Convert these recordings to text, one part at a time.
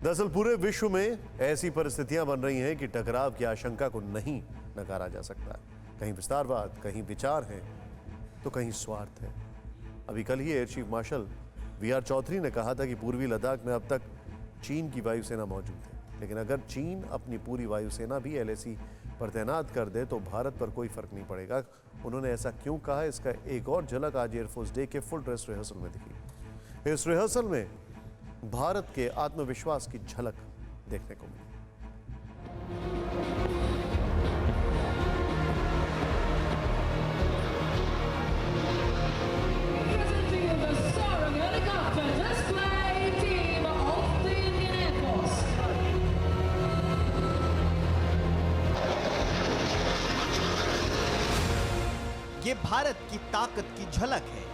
दरअसल पूरे विश्व में ऐसी परिस्थितियां बन रही हैं कि टकराव की आशंका को नहीं नकारा जा सकता। कहीं विस्तारवाद, कहीं विचार है, तो कहीं स्वार्थ है। अभी कल ही air chief marshal V R. Chaudhari ने कहा था कि पूर्वी लद्दाख में अब तक चीन की वायुसेना मौजूद है, लेकिन अगर चीन अपनी पूरी वायुसेना भी एलएसी पर तैनात कर दे तो भारत पर कोई फर्क नहीं पड़ेगा। उन्होंने ऐसा क्यों कहा, इसका एक और झलक आज एयरफोर्स डे के फुल ड्रेस रिहर्सल में दिखी। इस रिहर्सल में भारत के आत्मविश्वास की झलक देखने को मिली। ये भारत की ताकत की झलक है।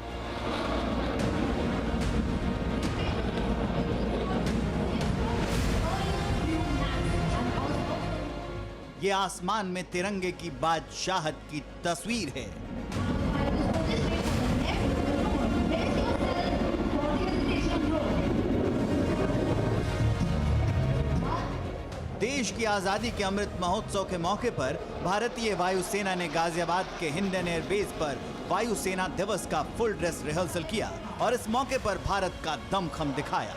ये आसमान में तिरंगे की बादशाहत की तस्वीर है। देश की आजादी के अमृत महोत्सव के मौके पर भारतीय वायुसेना ने गाजियाबाद के हिंडन एयरबेस पर वायुसेना दिवस का फुल ड्रेस रिहर्सल किया और इस मौके पर भारत का दमखम दिखाया।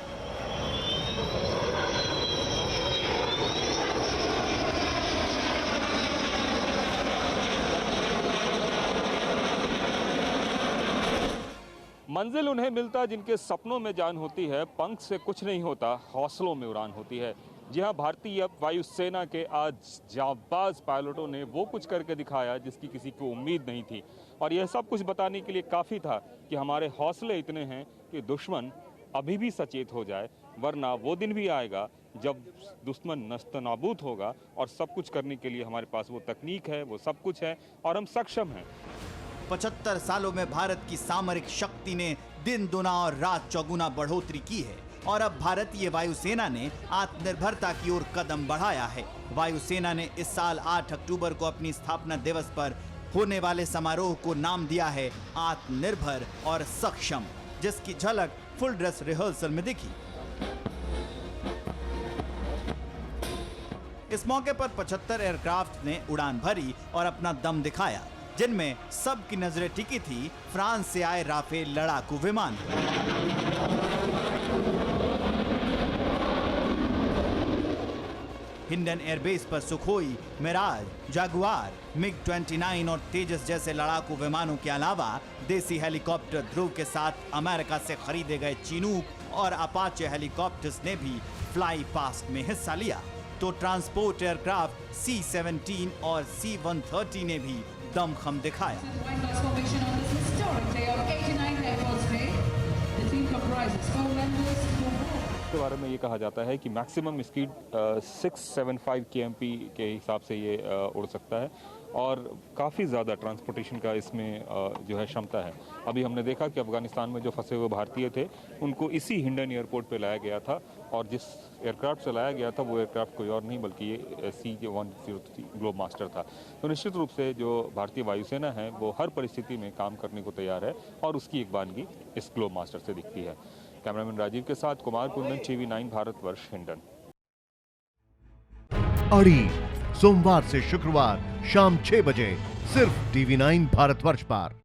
मंजिल उन्हें मिलता जिनके सपनों में जान होती है, पंख से कुछ नहीं होता, हौसलों में उड़ान होती है। जी हाँ, भारतीय वायुसेना के आज जांबाज पायलटों ने वो कुछ करके दिखाया जिसकी किसी को उम्मीद नहीं थी, और यह सब कुछ बताने के लिए काफ़ी था कि हमारे हौसले इतने हैं कि दुश्मन अभी भी सचेत हो जाए, वरना वो दिन भी आएगा जब दुश्मन नस्तनाबूद होगा। और सब कुछ करने के लिए हमारे पास वो तकनीक है, वो सब कुछ है और हम सक्षम हैं। 75 सालों में भारत की सामरिक शक्ति ने दिन दुना और रात चौगुना बढ़ोतरी की है और अब भारतीय वायुसेना ने आत्मनिर्भरता की ओर कदम बढ़ाया है। वायुसेना ने इस साल 8 अक्टूबर को अपनी स्थापना दिवस पर होने वाले समारोह को नाम दिया है आत्मनिर्भर और सक्षम, जिसकी झलक फुल ड्रेस रिहर्सल में दिखी। इस मौके पर 75 एयरक्राफ्ट ने उड़ान भरी और अपना दम दिखाया, जिनमें सबकी नजरें टिकी थी फ्रांस से आए राफेल लड़ाकू विमान। हिंडन एयरबेस पर सुखोई, मिराज, जागुआर, मिग-29 और तेजस जैसे लड़ाकू विमानों के अलावा देसी हेलीकॉप्टर ध्रुव के साथ अमेरिका से खरीदे गए चिनूक और अपाचे हेलीकॉप्टर्स ने भी फ्लाई पास्ट में हिस्सा लिया, तो ट्रांसपोर्ट एयरक्राफ्ट C-17 और C-130 ने भी दमखम दिखाया। के बारे में ये कहा जाता है कि मैक्सिमम स्पीड 675 kmph के हिसाब से ये उड़ सकता है और काफ़ी ज़्यादा ट्रांसपोर्टेशन का इसमें जो है क्षमता है। अभी हमने देखा कि अफगानिस्तान में जो फंसे हुए भारतीय थे उनको इसी हिंडन एयरपोर्ट पे लाया गया था, और जिस एयरक्राफ्ट से लाया गया था वो एयरक्राफ्ट कोई और नहीं बल्कि ये C-103 ग्लोब मास्टर था। तो निश्चित रूप से जो भारतीय वायुसेना है वो हर परिस्थिति में काम करने को तैयार है और उसकी एक बानगी इस ग्लोब मास्टर से दिखती है। कैमरामैन राजीव के साथ कुमार कुंदन, TV9 भारतवर्ष, हिंडन। अड़ी सोमवार से शुक्रवार शाम 6 बजे सिर्फ TV9 भारतवर्ष पर।